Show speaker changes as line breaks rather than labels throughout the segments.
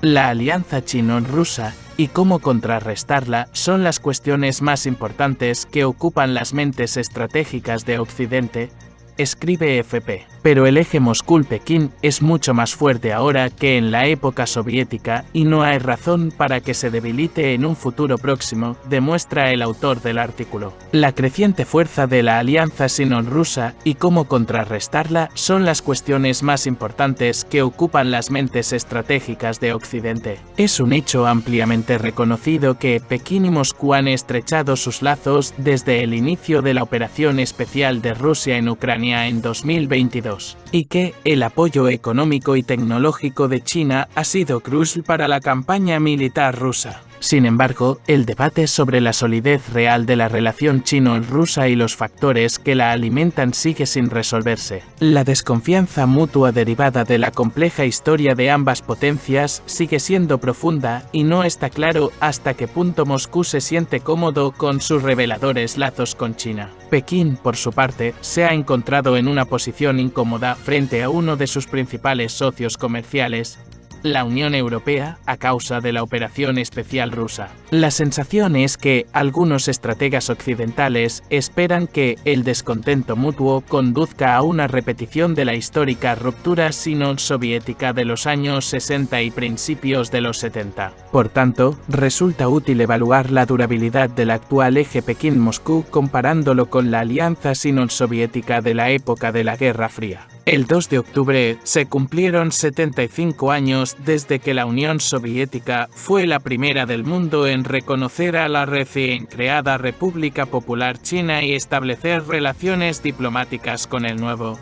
La alianza chino-rusa y cómo contrarrestarla son las cuestiones más importantes que ocupan las mentes estratégicas de Occidente, escribe FP. Pero el eje Moscú-Pekín es mucho más fuerte ahora que en la época soviética y no hay razón para que se debilite en un futuro próximo, demuestra el autor del artículo. La creciente fuerza de la alianza sino-rusa y cómo contrarrestarla son las cuestiones más importantes que ocupan las mentes estratégicas de Occidente. Es un hecho ampliamente reconocido que Pekín y Moscú han estrechado sus lazos desde el inicio de la operación especial de Rusia en Ucrania en 2022, y que el apoyo económico y tecnológico de China ha sido crucial para la campaña militar rusa. Sin embargo, el debate sobre la solidez real de la relación chino-rusa y los factores que la alimentan sigue sin resolverse. La desconfianza mutua derivada de la compleja historia de ambas potencias sigue siendo profunda y no está claro hasta qué punto Moscú se siente cómodo con sus reveladores lazos con China. Pekín, por su parte, se ha encontrado en una posición incómoda frente a uno de sus principales socios comerciales, la Unión Europea, a causa de la operación especial rusa. La sensación es que algunos estrategas occidentales esperan que el descontento mutuo conduzca a una repetición de la histórica ruptura sino-soviética de los años 60 y principios de los 70. Por tanto, resulta útil evaluar la durabilidad del actual eje Pekín-Moscú comparándolo con la alianza sino-soviética de la época de la Guerra Fría. El 2 de octubre se cumplieron 75 años desde que la Unión Soviética fue la primera del mundo en reconocer a la recién creada República Popular China y establecer relaciones diplomáticas con el nuevo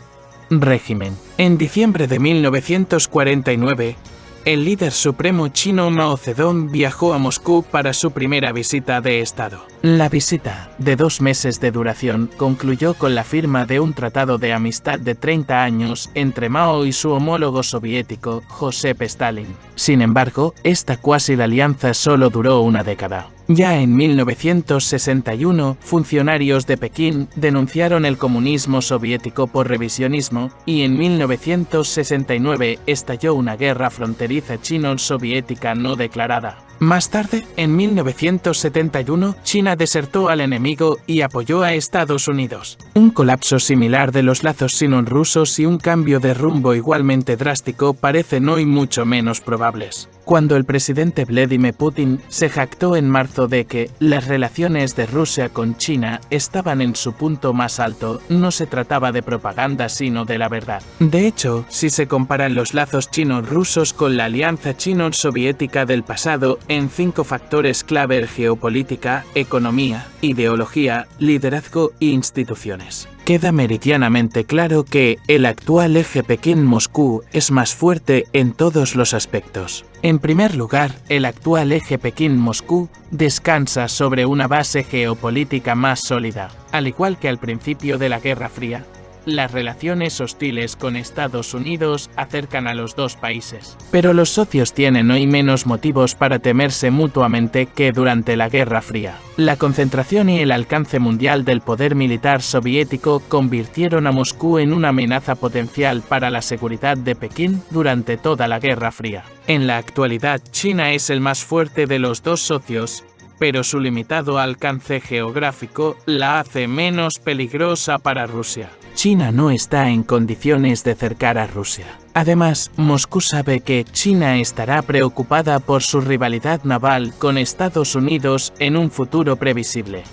régimen. En diciembre de 1949, el líder supremo chino Mao Zedong viajó a Moscú para su primera visita de Estado. La visita, de 2 meses de duración, concluyó con la firma de un tratado de amistad de 30 años entre Mao y su homólogo soviético, Josep Stalin. Sin embargo, esta cuasi alianza solo duró una década. Ya en 1961, funcionarios de Pekín denunciaron el comunismo soviético por revisionismo, y en 1969 estalló una guerra fronteriza chino-soviética no declarada. Más tarde, en 1971, China desertó al enemigo y apoyó a Estados Unidos. Un colapso similar de los lazos sino-rusos y un cambio de rumbo igualmente drástico parecen hoy mucho menos probables. Cuando el presidente Vladimir Putin se jactó en marzo de que las relaciones de Rusia con China estaban en su punto más alto, no se trataba de propaganda sino de la verdad. De hecho, si se comparan los lazos chino-rusos con la alianza chino-soviética del pasado en 5 factores clave: geopolítica, economía, ideología, liderazgo e instituciones, queda meridianamente claro que el actual eje Pekín-Moscú es más fuerte en todos los aspectos. En primer lugar, el actual eje Pekín-Moscú descansa sobre una base geopolítica más sólida. Al igual que al principio de la Guerra Fría, las relaciones hostiles con Estados Unidos acercan a los dos países. Pero los socios tienen hoy menos motivos para temerse mutuamente que durante la Guerra Fría. La concentración y el alcance mundial del poder militar soviético convirtieron a Moscú en una amenaza potencial para la seguridad de Pekín durante toda la Guerra Fría. En la actualidad, China es el más fuerte de los dos socios, pero su limitado alcance geográfico la hace menos peligrosa para Rusia. China no está en condiciones de cercar a Rusia. Además, Moscú sabe que China estará preocupada por su rivalidad naval con Estados Unidos en un futuro previsible.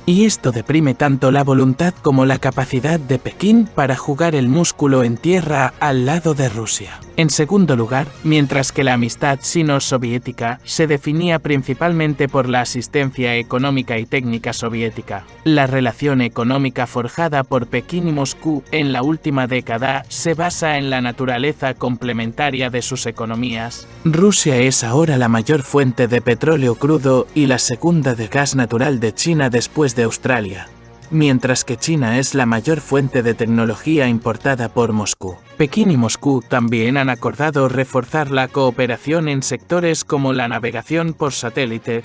Y esto deprime tanto la voluntad como la capacidad de Pekín para jugar el músculo en tierra al lado de Rusia. En segundo lugar, mientras que la amistad sino-soviética se definía principalmente por la asistencia económica y técnica soviética, la relación económica forjada por Pekín y Moscú en la última década se basa en la naturaleza complementaria de sus economías. Rusia es ahora la mayor fuente de petróleo crudo y la segunda de gas natural de China después de Australia, mientras que China es la mayor fuente de tecnología importada por Moscú. Pekín y Moscú también han acordado reforzar la cooperación en sectores como la navegación por satélite,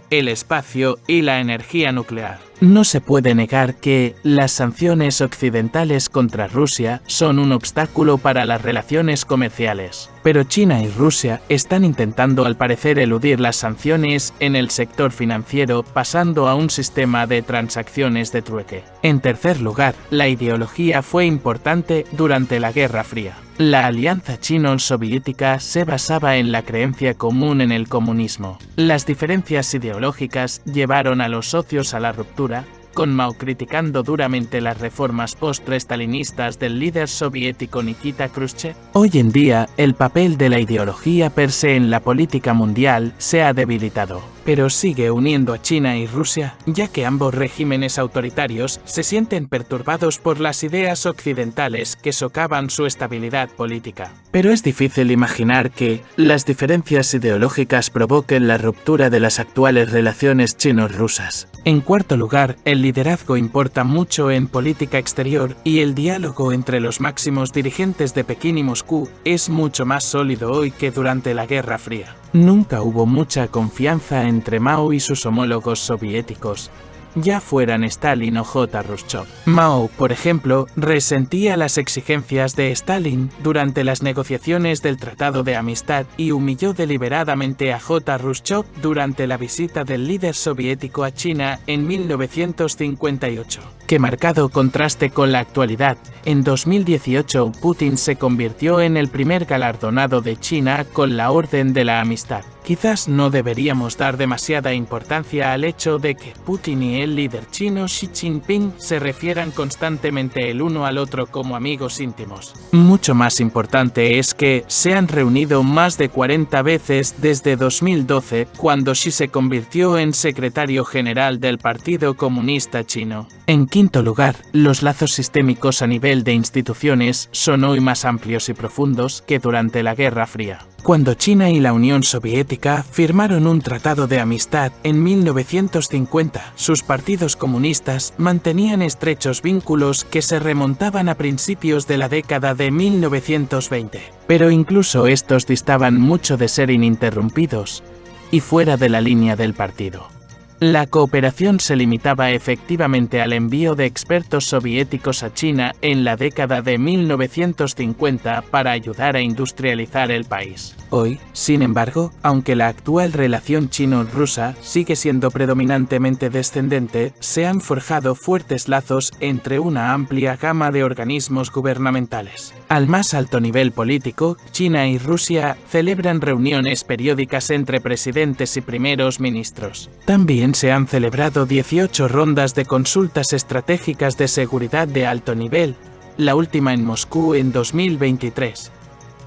el espacio y la energía nuclear. No se puede negar que las sanciones occidentales contra Rusia son un obstáculo para las relaciones comerciales, pero China y Rusia están intentando al parecer eludir las sanciones en el sector financiero pasando a un sistema de transacciones de trueque. En tercer lugar, la ideología fue importante durante la Guerra Fría. La alianza chino-soviética se basaba en la creencia común en el comunismo. Las diferencias ideológicas llevaron a los socios a la ruptura, con Mao criticando duramente las reformas post-estalinistas del líder soviético Nikita Khrushchev. Hoy en día, el papel de la ideología per se en la política mundial se ha debilitado, pero sigue uniendo a China y Rusia, ya que ambos regímenes autoritarios se sienten perturbados por las ideas occidentales que socavan su estabilidad política. Pero es difícil imaginar que las diferencias ideológicas provoquen la ruptura de las actuales relaciones chino-rusas. En cuarto lugar, el liderazgo importa mucho en política exterior y el diálogo entre los máximos dirigentes de Pekín y Moscú es mucho más sólido hoy que durante la Guerra Fría. Nunca hubo mucha confianza entre Mao y sus homólogos soviéticos, ya fueran Stalin o Khrushchev. Mao, por ejemplo, resentía las exigencias de Stalin durante las negociaciones del Tratado de Amistad y humilló deliberadamente a Khrushchev durante la visita del líder soviético a China en 1958. Que marcado contraste con la actualidad, en 2018 Putin se convirtió en el primer galardonado de China con la Orden de la Amistad. Quizás no deberíamos dar demasiada importancia al hecho de que Putin y el líder chino Xi Jinping se refieran constantemente el uno al otro como amigos íntimos. Mucho más importante es que se han reunido más de 40 veces desde 2012, cuando Xi se convirtió en secretario general del Partido Comunista Chino. En quinto lugar, los lazos sistémicos a nivel de instituciones son hoy más amplios y profundos que durante la Guerra Fría. Cuando China y la Unión Soviética firmaron un tratado de amistad en 1950, sus partidos comunistas mantenían estrechos vínculos que se remontaban a principios de la década de 1920. Pero incluso estos distaban mucho de ser ininterrumpidos y fuera de la línea del partido. La cooperación se limitaba efectivamente al envío de expertos soviéticos a China en la década de 1950 para ayudar a industrializar el país. Hoy, sin embargo, aunque la actual relación chino-rusa sigue siendo predominantemente descendente, se han forjado fuertes lazos entre una amplia gama de organismos gubernamentales. Al más alto nivel político, China y Rusia celebran reuniones periódicas entre presidentes y primeros ministros. También se han celebrado 18 rondas de consultas estratégicas de seguridad de alto nivel, la última en Moscú en 2023.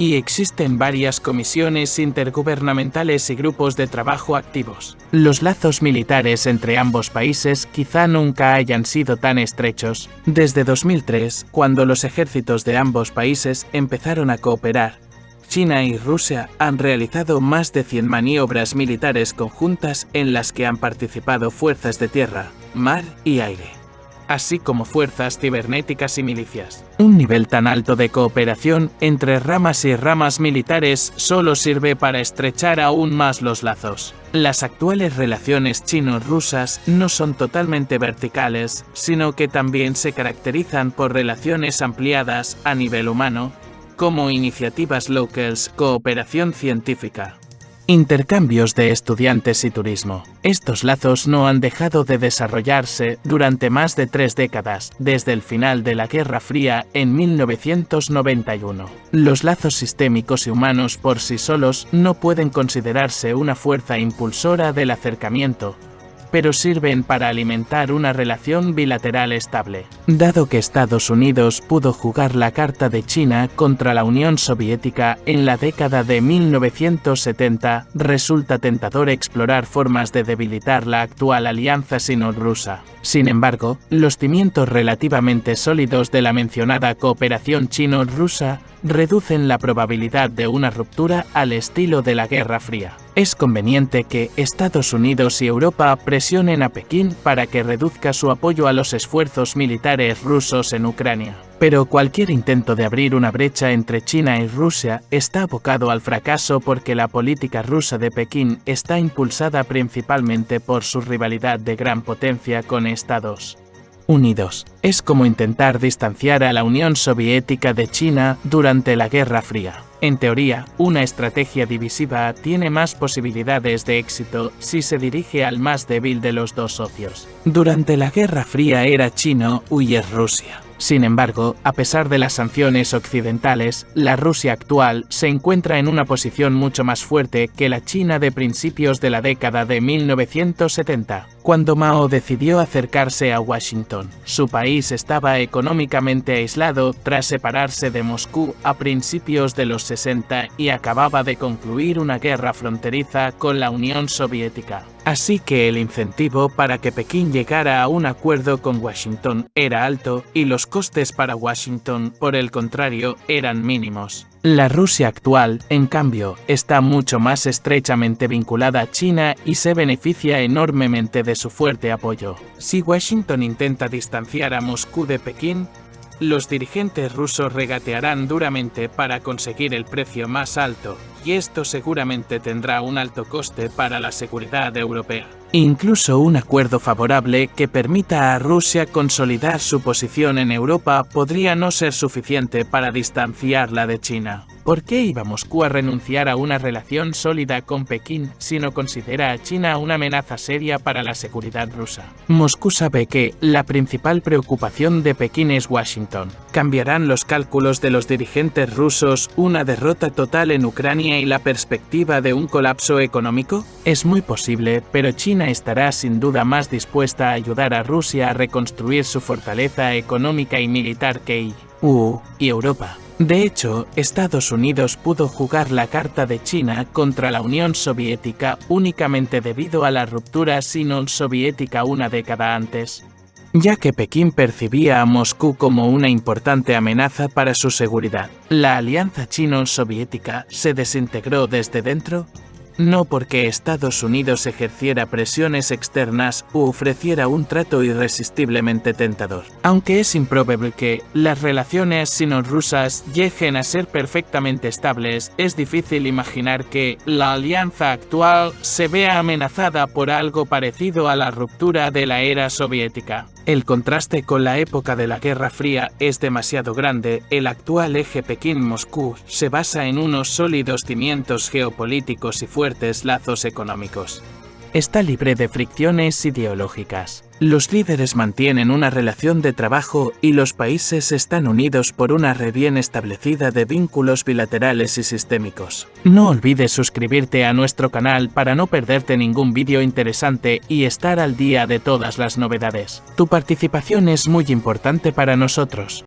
Y existen varias comisiones intergubernamentales y grupos de trabajo activos. Los lazos militares entre ambos países quizá nunca hayan sido tan estrechos. Desde 2003, cuando los ejércitos de ambos países empezaron a cooperar, China y Rusia han realizado más de 100 maniobras militares conjuntas en las que han participado fuerzas de tierra, mar y aire, así como fuerzas cibernéticas y milicias. Un nivel tan alto de cooperación entre ramas y ramas militares solo sirve para estrechar aún más los lazos. Las actuales relaciones chino-rusas no son totalmente verticales, sino que también se caracterizan por relaciones ampliadas a nivel humano, como iniciativas locals, cooperación científica, intercambios de estudiantes y turismo. Estos lazos no han dejado de desarrollarse durante más de 3 décadas, desde el final de la Guerra Fría en 1991. Los lazos sistémicos y humanos por sí solos no pueden considerarse una fuerza impulsora del acercamiento, pero sirven para alimentar una relación bilateral estable. Dado que Estados Unidos pudo jugar la carta de China contra la Unión Soviética en la década de 1970, resulta tentador explorar formas de debilitar la actual alianza sino-rusa. Sin embargo, los cimientos relativamente sólidos de la mencionada cooperación chino-rusa reducen la probabilidad de una ruptura al estilo de la Guerra Fría. Es conveniente que Estados Unidos y Europa presionen a Pekín para que reduzca su apoyo a los esfuerzos militares rusos en Ucrania. Pero cualquier intento de abrir una brecha entre China y Rusia está abocado al fracaso porque la política rusa de Pekín está impulsada principalmente por su rivalidad de gran potencia con Estados Unidos. Es como intentar distanciar a la Unión Soviética de China durante la Guerra Fría. En teoría, una estrategia divisiva tiene más posibilidades de éxito si se dirige al más débil de los dos socios. Durante la Guerra Fría era China y es Rusia. Sin embargo, a pesar de las sanciones occidentales, la Rusia actual se encuentra en una posición mucho más fuerte que la China de principios de la década de 1970, cuando Mao decidió acercarse a Washington. Su país estaba económicamente aislado tras separarse de Moscú a principios de los 60 y acababa de concluir una guerra fronteriza con la Unión Soviética. Así que el incentivo para que Pekín llegara a un acuerdo con Washington era alto y los costes para Washington, por el contrario, eran mínimos. La Rusia actual, en cambio, está mucho más estrechamente vinculada a China y se beneficia enormemente de su fuerte apoyo. Si Washington intenta distanciar a Moscú de Pekín, los dirigentes rusos regatearán duramente para conseguir el precio más alto, y esto seguramente tendrá un alto coste para la seguridad europea. Incluso un acuerdo favorable que permita a Rusia consolidar su posición en Europa podría no ser suficiente para distanciarla de China. ¿Por qué iba Moscú a renunciar a una relación sólida con Pekín si no considera a China una amenaza seria para la seguridad rusa? Moscú sabe que la principal preocupación de Pekín es Washington. ¿Cambiarán los cálculos de los dirigentes rusos una derrota total en Ucrania y la perspectiva de un colapso económico? Es muy posible, pero China estará sin duda más dispuesta a ayudar a Rusia a reconstruir su fortaleza económica y militar que y Europa. De hecho, Estados Unidos pudo jugar la carta de China contra la Unión Soviética únicamente debido a la ruptura sino-soviética una década antes, ya que Pekín percibía a Moscú como una importante amenaza para su seguridad. La alianza chino-soviética se desintegró desde dentro, no porque Estados Unidos ejerciera presiones externas u ofreciera un trato irresistiblemente tentador. Aunque es improbable que las relaciones sino-rusas lleguen a ser perfectamente estables, es difícil imaginar que la alianza actual se vea amenazada por algo parecido a la ruptura de la era soviética. El contraste con la época de la Guerra Fría es demasiado grande. El actual eje Pekín-Moscú se basa en unos sólidos cimientos geopolíticos y fuertes lazos económicos. Está libre de fricciones ideológicas. Los líderes mantienen una relación de trabajo y los países están unidos por una red bien establecida de vínculos bilaterales y sistémicos. No olvides suscribirte a nuestro canal para no perderte ningún vídeo interesante y estar al día de todas las novedades. Tu participación es muy importante para nosotros.